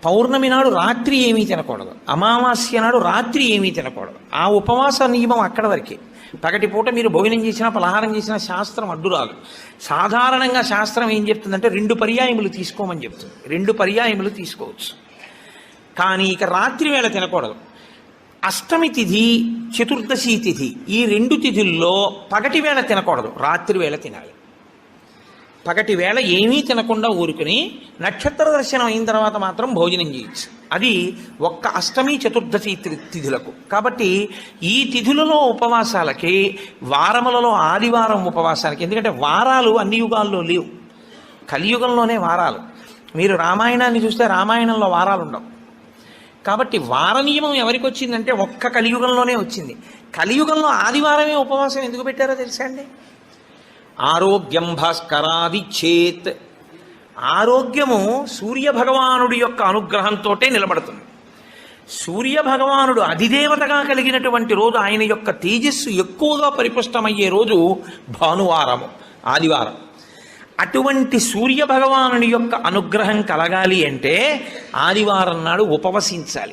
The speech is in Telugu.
పౌర్ణమి నాడు రాత్రి ఏమీ తినకూడదు, అమావాస్య నాడు రాత్రి ఏమీ తినకూడదు. ఆ ఉపవాస నియమం అక్కడ వరకే. పగటిపూట మీరు భోజనం చేసినా పలహారం చేసినా శాస్త్రం అడ్డు రాదు. సాధారణంగా శాస్త్రం ఏం చెప్తుందంటే 2 పర్యాయములు తీసుకోమని చెప్తుంది. 2 పర్యాయములు తీసుకోవచ్చు, కానీ ఇక రాత్రి వేళ తినకూడదు. అష్టమి తిథి, చతుర్దశి తిథి, ఈ 2 తిథుల్లో పగటి వేళ తినకూడదు, రాత్రి వేళ తినాలి. పగటి వేళ ఏమీ తినకుండా ఊరుకుని నక్షత్ర దర్శనం అయిన తర్వాత మాత్రం భోజనం చేయొచ్చు. అది ఒక్క అష్టమి చతుర్దశి తిథులకు. కాబట్టి ఈ తిథులలో ఉపవాసాలకి, వారములలో ఆదివారం ఉపవాసాలకి, ఎందుకంటే వారాలు అన్ని యుగాల్లో లేవు, కలియుగంలోనే వారాలు. మీరు రామాయణాన్ని చూస్తే రామాయణంలో వారాలు ఉండవు. కాబట్టి వార నియమం ఎవరికి వచ్చిందంటే ఒక్క కలియుగంలోనే వచ్చింది. కలియుగంలో ఆదివారమే ఉపవాసం ఎందుకు పెట్టారో తెలుసా అండి? ఆరోగ్యం భాస్కరాది చేత్, ఆరోగ్యము సూర్యభగవానుడి యొక్క అనుగ్రహంతో నిలబడుతుంది. సూర్యభగవానుడు అధిదేవతగా కలిగినటువంటి రోజు, ఆయన యొక్క తేజస్సు ఎక్కువగా పరిపుష్టమయ్యే రోజు భానువారము, ఆదివారం. అటువంటి సూర్యభగవానుడి యొక్క అనుగ్రహం కలగాలి అంటే ఆదివారం నాడు ఉపవసించాలి.